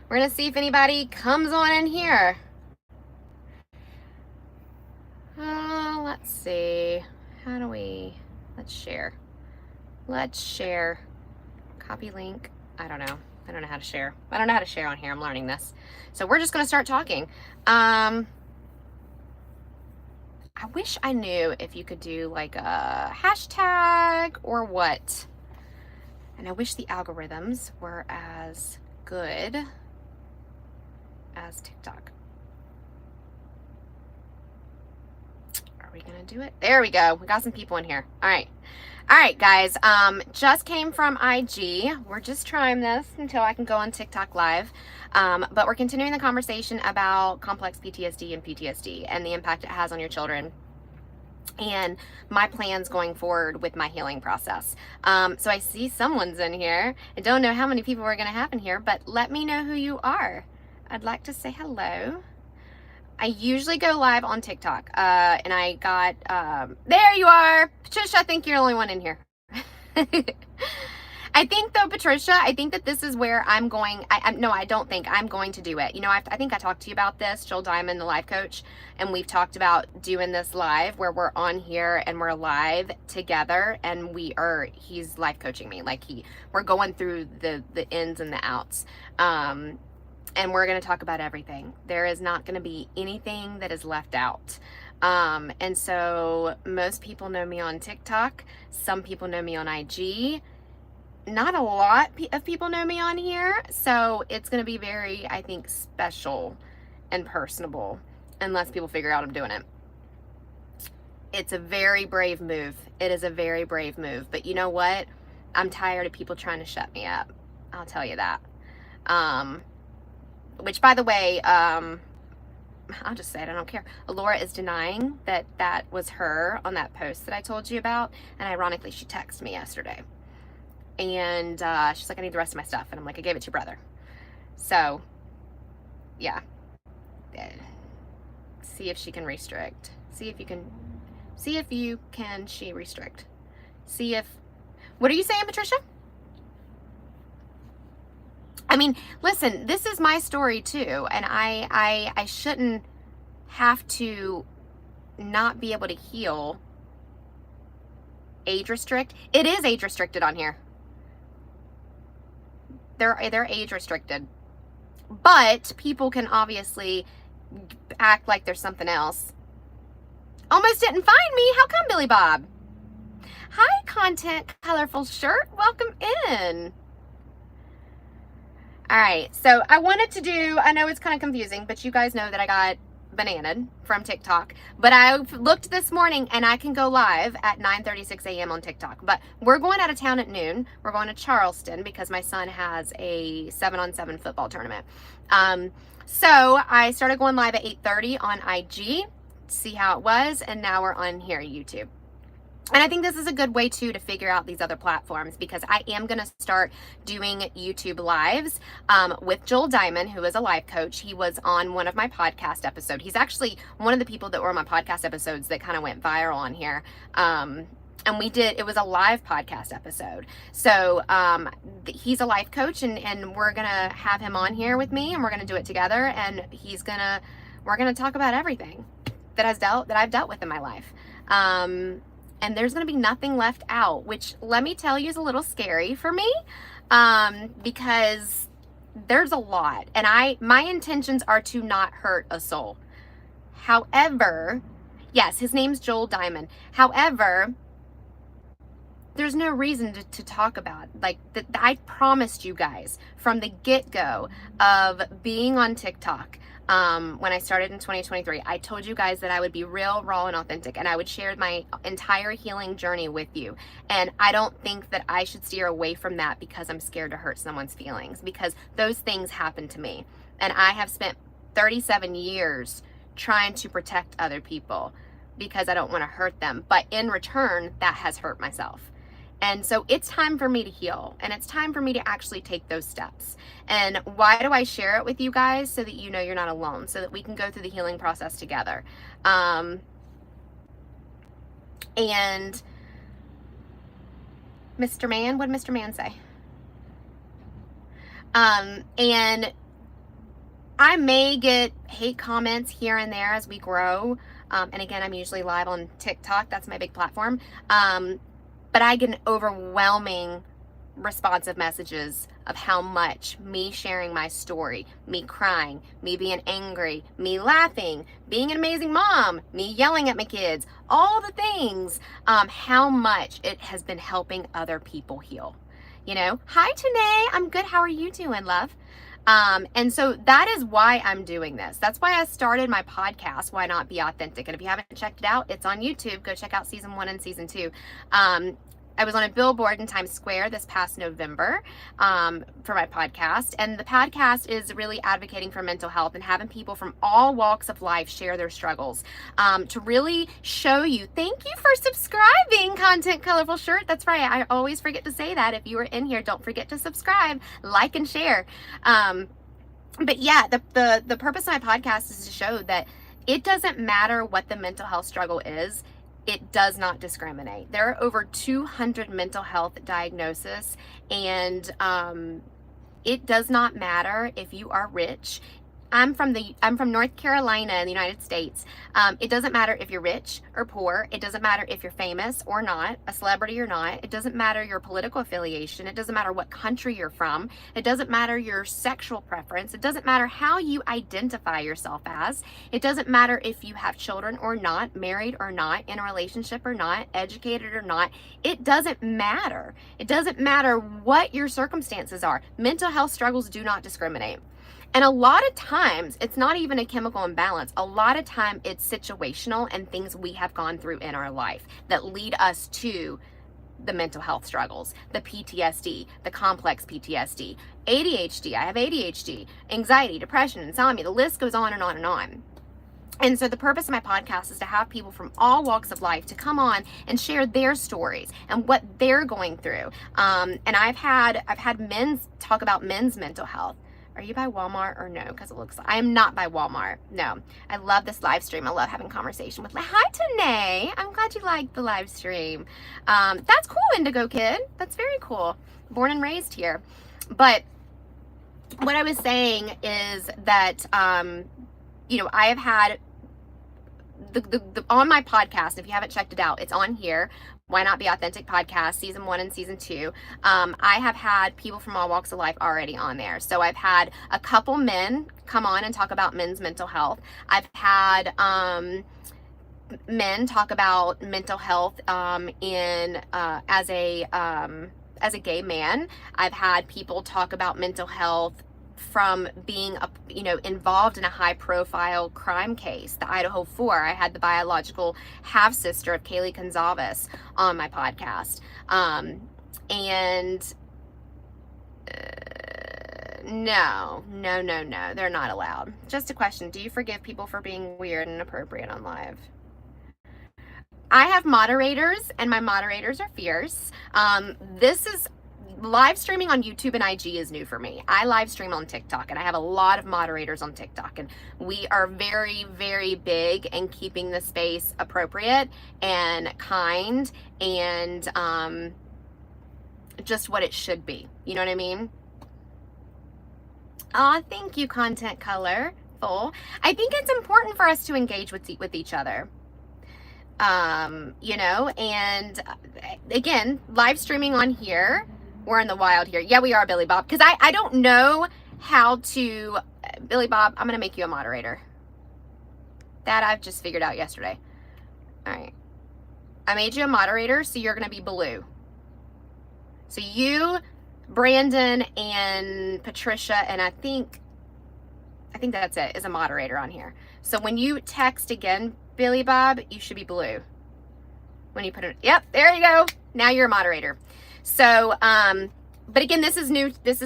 We're going to see if anybody comes on in here. Let's see. How do we... Let's share. Let's share. Copy link. I don't know. I don't know how to share. I don't know how to share on here. I'm learning this. So we're just going to start talking. I wish I knew if you could do like a hashtag or what. And I wish the algorithms were as good as TikTok. Are we gonna do it? There we go. We got some people in here. All right, guys. Just came from IG. We're just trying this until I can go on TikTok live. But we're continuing the conversation about complex PTSD and PTSD and the impact it has on your children and my plans going forward with my healing process. So I see someone's in here. I don't know how many people we're going to have in here, but let me know who you are. I'd like to say hello. I usually go live on TikTok, and I got, there you are. Patricia, I think you're the only one in here. I think though, Patricia, I think that this is where I'm going. No, I don't think I'm going to do it. You know, I think I talked to you about this, Joel Diamond, the life coach, and we've talked about doing this live where we're on here and we're live together, and he's life coaching me. Like we're going through the ins and the outs. And we're going to talk about everything. There is not going to be anything that is left out. And so most people know me on TikTok. Some people know me on IG. Not a lot of people know me on here, so it's going to be very, I think, special and personable unless people figure out I'm doing it. It's a very brave move. It is a very brave move, but you know what? I'm tired of people trying to shut me up. I'll tell you that. Which, by the way, I'll just say it, I don't care. Laura is denying that was her on that post that I told you about, and ironically, she texted me yesterday. And she's like, I need the rest of my stuff. And I'm like, I gave it to your brother. So, yeah. See if she can restrict. See if you can she restrict. See if, what are you saying, Patricia? I mean, listen, this is my story too. And I shouldn't have to not be able to heal. Age restrict. It is age restricted on here. They're age restricted, but people can obviously act like there's something else. Almost didn't find me. How come, Billy Bob? Hi, content colorful shirt. Welcome in. All right, so I wanted to do, I know it's kind of confusing, but you guys know that I got bananaed from TikTok, but I looked this morning and I can go live at 9:36 a.m. on TikTok, but we're going out of town at noon. We're going to Charleston because my son has a 7-on-7 football tournament. So I started going live at 8:30 on IG, see how it was, and now we're on here, YouTube. And I think this is a good way too to figure out these other platforms, because I am going to start doing YouTube lives with Joel Diamond, who is a life coach. He was on one of my podcast episodes. He's actually one of the people that were on my podcast episodes that kind of went viral on here. And it was a live podcast episode. So he's a life coach, and we're going to have him on here with me, and we're going to do it together. And we're going to talk about everything that I've dealt with in my life. And there's going to be nothing left out, which, let me tell you, is a little scary for me, because there's a lot, and my intentions are to not hurt a soul. However, yes, his name's Joel Diamond. However, there's no reason to talk about, like, that. I promised you guys from the get-go of being on TikTok, when I started in 2023, I told you guys that I would be real, raw, and authentic, and I would share my entire healing journey with you. And I don't think that I should steer away from that because I'm scared to hurt someone's feelings, because those things happened to me. And I have spent 37 years trying to protect other people because I don't want to hurt them. But in return, that has hurt myself. And so it's time for me to heal, and it's time for me to actually take those steps. And why do I share it with you guys? So that you know you're not alone, so that we can go through the healing process together. And Mr. Man, what did Mr. Man say? And I may get hate comments here and there as we grow. And again, I'm usually live on TikTok. That's my big platform. But I get an overwhelming responsive messages of how much me sharing my story, me crying, me being angry, me laughing, being an amazing mom, me yelling at my kids, all the things, how much it has been helping other people heal. You know, hi Tanae, I'm good. How are you doing, love? And so that is why I'm doing this. That's why I started my podcast, Why Not Be Authentic. And if you haven't checked it out, it's on YouTube. Go check out season 1 and season 2. I was on a billboard in Times Square this past November for my podcast. And the podcast is really advocating for mental health and having people from all walks of life share their struggles to really show you. Thank you for subscribing, Content Colorful Shirt. That's right. I always forget to say that. If you are in here, don't forget to subscribe, like, and share. But yeah, the purpose of my podcast is to show that it doesn't matter what the mental health struggle is. It does not discriminate. There are over 200 mental health diagnoses, and it does not matter if you are rich. I'm from North Carolina in the United States. It doesn't matter if you're rich or poor. It doesn't matter if you're famous or not, a celebrity or not. It doesn't matter your political affiliation. It doesn't matter what country you're from. It doesn't matter your sexual preference. It doesn't matter how you identify yourself as. It doesn't matter if you have children or not, married or not, in a relationship or not, educated or not. It doesn't matter. It doesn't matter what your circumstances are. Mental health struggles do not discriminate. And a lot of times, it's not even a chemical imbalance. A lot of time, it's situational and things we have gone through in our life that lead us to the mental health struggles, the PTSD, the complex PTSD, ADHD. I have ADHD, anxiety, depression, insomnia. The list goes on and on and on. And so the purpose of my podcast is to have people from all walks of life to come on and share their stories and what they're going through. And I've had men talk about men's mental health. Are you by Walmart or no? Because it looks like I am not by Walmart. No. I love this live stream. I love having conversation with hi Tanae. I'm glad you liked the live stream. That's cool, Indigo Kid. That's very cool. Born and raised here. But what I was saying is that you know, I have had the on my podcast, if you haven't checked it out, it's on here. Why Not Be Authentic podcast, season 1 and season 2. I have had people from all walks of life already on there. So I've had a couple men come on and talk about men's mental health. I've had men talk about mental health as a gay man. I've had people talk about mental health from being involved in a high profile crime case, the Idaho 4. I had the biological half sister of Kaylee Gonzalez on my podcast. No, they're not allowed. Just a question. Do you forgive people for being weird and inappropriate on live? I have moderators, and my moderators are fierce. This is live streaming on YouTube and IG is new for me. I live stream on TikTok, and I have a lot of moderators on TikTok, and we are very, very big in keeping the space appropriate and kind and just what it should be. You know what I mean? Aw, thank you, Content Colorful. I think it's important for us to engage with each other. You know, and again, live streaming on here. We're in the wild here. Yeah, we are, Billy Bob. Because I don't know how to... Billy Bob, I'm going to make you a moderator. That I've just figured out yesterday. All right. I made you a moderator, so you're going to be blue. So you, Brandon, and Patricia, and I think that's it, is a moderator on here. So when you text again, Billy Bob, you should be blue. When you put it... Yep, there you go. Now you're a moderator. So, but again, this is new. This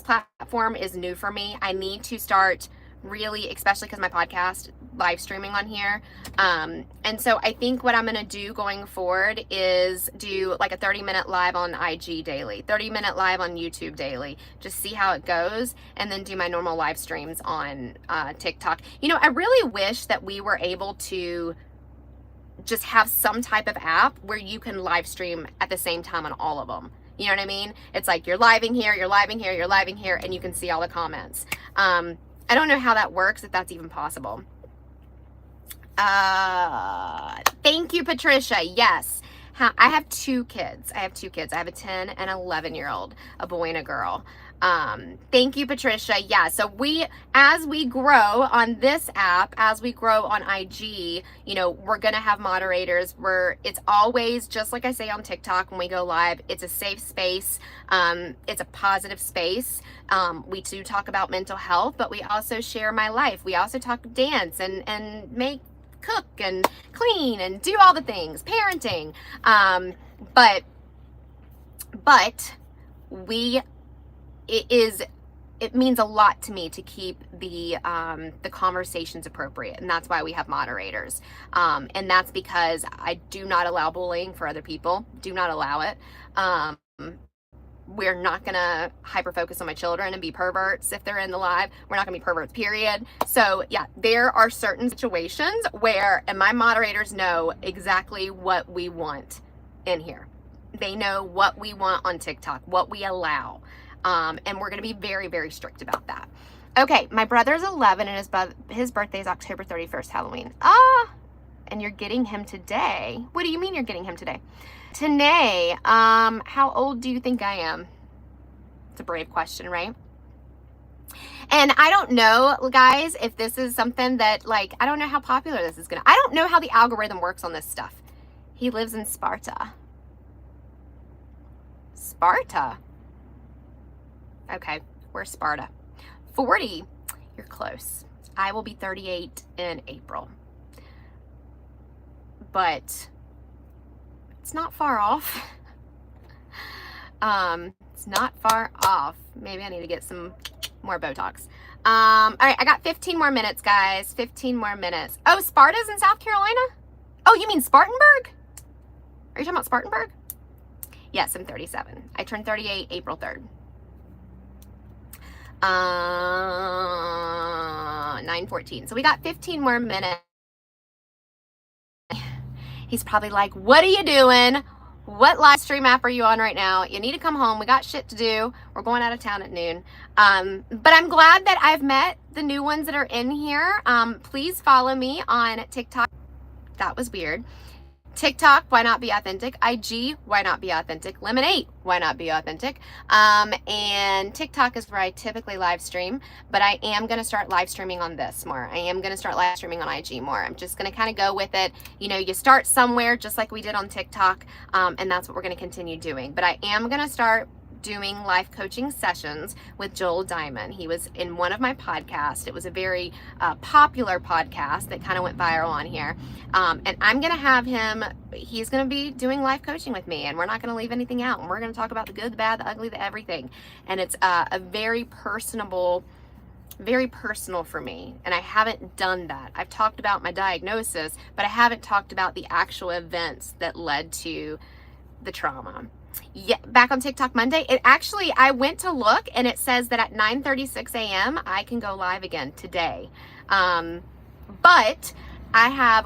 platform is new for me. I need to start really, especially because my podcast live streaming on here. And so I think what I'm going to do going forward is do like a 30-minute live on IG daily, 30-minute live on YouTube daily, just see how it goes, and then do my normal live streams on TikTok. You know, I really wish that we were able to just have some type of app where you can live stream at the same time on all of them. You know what I mean? It's like you're living here, you're living here, you're living here, and you can see all the comments. I don't know how that works, if that's even possible. Thank you, Patricia. Yes. I have two kids. I have a 10 and 11-year-old, a boy and a girl. Thank you, Patricia. Yeah, so as we grow on this app, as we grow on IG, you know, we're going to have moderators where it's always, just like I say on TikTok when we go live, it's a safe space. It's a positive space. We do talk about mental health, but we also share my life. We also talk dance and cook and clean and do all the things, parenting. But it means a lot to me to keep the conversations appropriate, and that's why we have moderators. And that's because I do not allow bullying for other people. Do not allow it. We're not gonna hyper focus on my children and be perverts if they're in the live. We're not gonna be perverts, period. So yeah, there are certain situations where, and my moderators know exactly what we want in here. They know what we want on TikTok, what we allow. And we're gonna be very, very strict about that. Okay, my brother's 11 and his birthday is October 31st, Halloween. And you're getting him today. What do you mean you're getting him today? Tanae, how old do you think I am? It's a brave question, right? And I don't know, guys, if this is something that, like, I don't know how popular this is I don't know how the algorithm works on this stuff. He lives in Sparta. Sparta? Okay, where's Sparta? 40, you're close. I will be 38 in April. But it's not far off. It's not far off. Maybe I need to get some more Botox. All right, I got 15 more minutes, guys. 15 more minutes. Oh, Sparta's in South Carolina? Oh, you mean Spartanburg? Are you talking about Spartanburg? Yes, I'm 37. I turned 38 April 3rd. 9:14. So we got 15 more minutes. He's probably like, what are you doing? What live stream app are you on right now? You need to come home. We got shit to do. We're going out of town at noon. But I'm glad that I've met the new ones that are in here. Please follow me on TikTok. That was weird. TikTok, why not be authentic? IG, why not be authentic? Lemonade, why not be authentic? And TikTok is where I typically live stream, but I am going to start live streaming on this more. I am going to start live streaming on IG more. I'm just going to kind of go with it. You know, you start somewhere just like we did on TikTok, and that's what we're going to continue doing. But I am going to start doing life coaching sessions with Joel Diamond. He was in one of my podcasts. It was a very popular podcast that kind of went viral on here. And I'm going to have him, he's going to be doing life coaching with me, and we're not going to leave anything out. And we're going to talk about the good, the bad, the ugly, the everything. And it's a very personal for me. And I haven't done that. I've talked about my diagnosis, but I haven't talked about the actual events that led to the trauma. Yeah, back on TikTok Monday. It actually, I went to look and it says that at 9:36 a.m. I can go live again today. But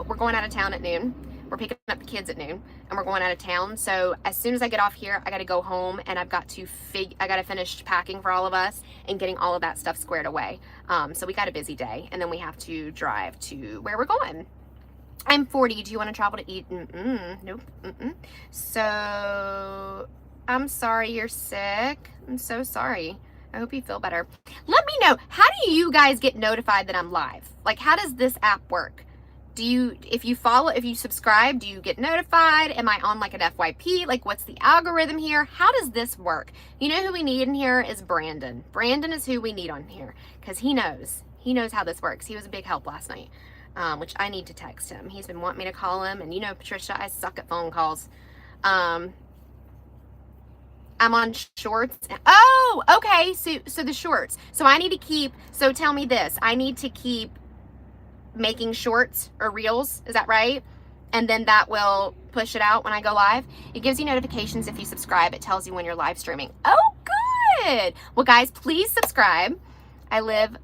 we're going out of town at noon. We're picking up the kids at noon and we're going out of town. So as soon as I get off here, I got to go home and I've got to finish packing for all of us and getting all of that stuff squared away. So we got a busy day, and then we have to drive to where we're going. I'm 40. Do you want to travel to eat? Nope. So, I'm sorry you're sick. I'm so sorry. I hope you feel better. Let me know, how do you guys get notified that I'm live? Like, how does this app work? If you subscribe, do you get notified? Am I on like an FYP? Like, what's the algorithm here? How does this work? You know who we need in here is Brandon. Brandon is who we need on here because he knows how this works. He was a big help last night. Which I need to text him. He's been wanting me to call him, and you know, Patricia, I suck at phone calls. I'm on shorts. Oh, okay. So the shorts. So I need to so tell me this. I need to keep making shorts or reels. Is that right? And then that will push it out when I go live. It gives you notifications if you subscribe. It tells you when you're live streaming. Oh, good. Well, guys, please subscribe. I love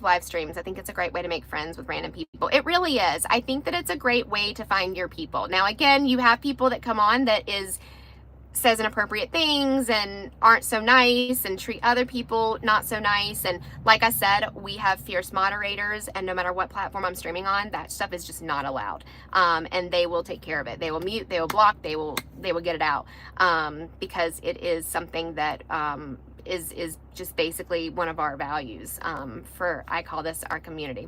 live streams. I think it's a great way to make friends with random people. It really is. I think that it's a great way to find your people. Now, again, you have people that come on that is says inappropriate things and aren't so nice and treat other people not so nice. And like I said, we have fierce moderators, and no matter what platform I'm streaming on, that stuff is just not allowed. And they will take care of it. They will mute, they will block, they will get it out, because it is something that is just basically one of our values, for, I call this our community.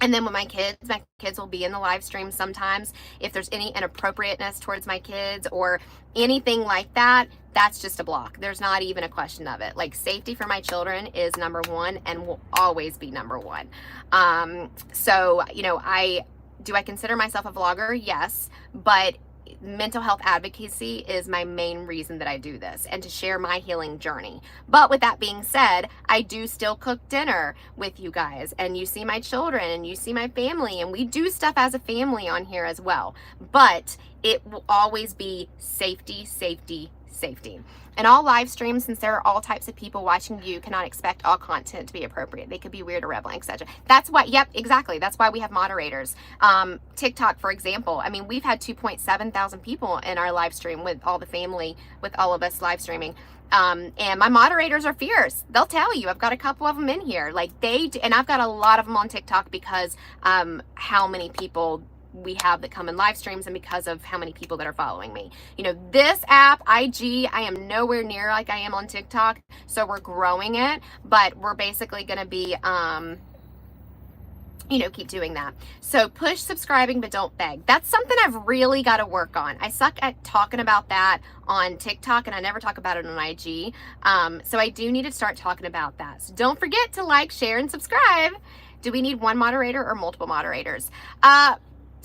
And then with my kids will be in the live stream sometimes. If there's any inappropriateness towards my kids or anything like that, that's just a block. There's not even a question of it. Like, safety for my children is number one and will always be number one. So, you know, I consider myself a vlogger? Yes, but mental health advocacy is my main reason that I do this, and to share my healing journey. But with that being said, I do still cook dinner with you guys, and you see my children and you see my family, and we do stuff as a family on here as well. But it will always be safety, safety, safety. And all live streams, since there are all types of people watching, you cannot expect all content to be appropriate. They could be weird or relevant, etc. That's why, yep, exactly. That's why we have moderators. TikTok, for example, I mean, we've had 2.7 thousand people in our live stream with all the family, with all of us live streaming. And my moderators are fierce. They'll tell you. I've got a couple of them in here. Like, and I've got a lot of them on TikTok because how many people we have that come in live streams, and because of how many people that are following me. You know, this app, IG, I am nowhere near like I am on TikTok, so we're growing it, but we're basically going to be, you know, keep doing that. So push subscribing, but don't beg. That's something I've really got to work on. I suck at talking about that on TikTok, and I never talk about it on IG. So I do need to start talking about that. So don't forget to like, share, and subscribe. Do we need one moderator or multiple moderators?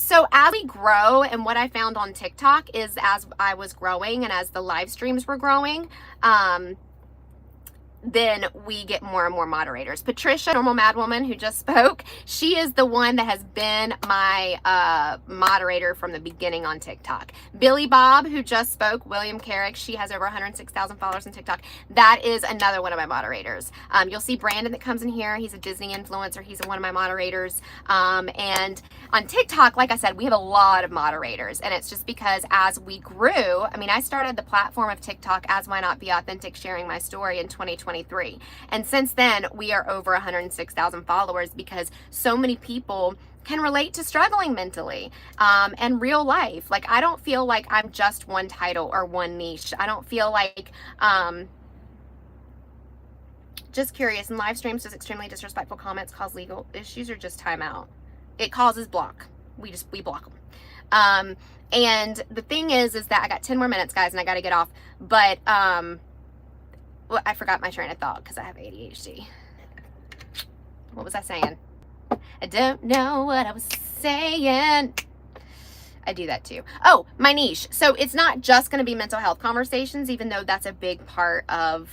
So as we grow, and what I found on TikTok is, as I was growing and as the live streams were growing, then we get more and more moderators. Patricia, Normal Mad Woman, who just spoke, she is the one that has been my moderator from the beginning on TikTok. Billy Bob, who just spoke, William Carrick, she has over 106,000 followers on TikTok. That is another one of my moderators. You'll see Brandon that comes in here. He's a Disney influencer. He's one of my moderators. And on TikTok, like I said, we have a lot of moderators, and it's just because as we grew, I mean, I started the platform of TikTok as Why Not Be Authentic, sharing my story in 2023. And since then, we are over 106,000 followers because so many people can relate to struggling mentally and real life. Like, I don't feel like I'm just one title or one niche. I don't feel like, just curious, in live streams, does extremely disrespectful comments cause legal issues or just timeout? It causes block. We block them. And the thing is that I got 10 more minutes, guys, and I got to get off. But, well, I forgot my train of thought because I have ADHD. What was I saying? I don't know what I was saying. I do that too. Oh, my niche. So it's not just going to be mental health conversations, even though that's a big part of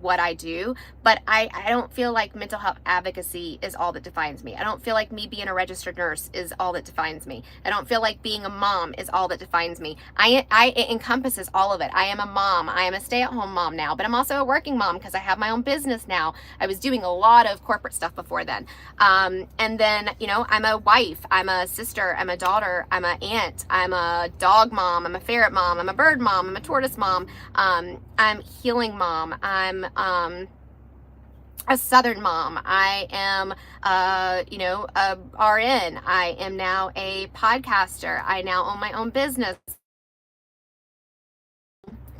what I do, but I don't feel like mental health advocacy is all that defines me. I don't feel like me being a registered nurse is all that defines me. I don't feel like being a mom is all that defines me. It encompasses all of it. I am a mom. I am a stay-at-home mom now, but I'm also a working mom because I have my own business now. I was doing a lot of corporate stuff before then. And then, you know, I'm a wife, I'm a sister, I'm a daughter, I'm an aunt, I'm a dog mom, I'm a ferret mom, I'm a bird mom, I'm a tortoise mom, I'm healing mom, I'm a Southern mom. I am, you know, a RN. I am now a podcaster. I now own my own business.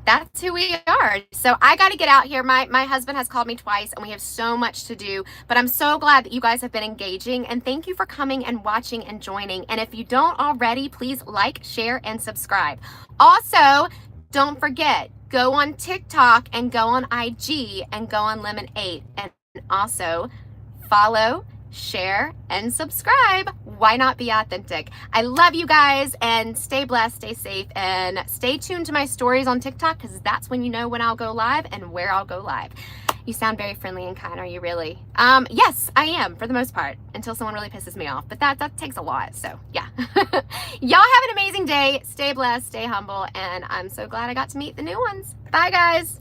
That's who we are. So I got to get out here. My husband has called me twice and we have so much to do, but I'm so glad that you guys have been engaging, and thank you for coming and watching and joining. And if you don't already, please like, share, and subscribe. Also, don't forget, go on TikTok and go on IG and go on Lemon8, and also follow, share, and subscribe. Why Not Be Authentic? I love you guys, and stay blessed, stay safe, and stay tuned to my stories on TikTok because that's when you know when I'll go live and where I'll go live. You sound very friendly and kind. Are you really? Yes, I am for the most part, until someone really pisses me off. But that takes a lot. So yeah. Y'all have an amazing day. Stay blessed, stay humble, and I'm so glad I got to meet the new ones. Bye, guys.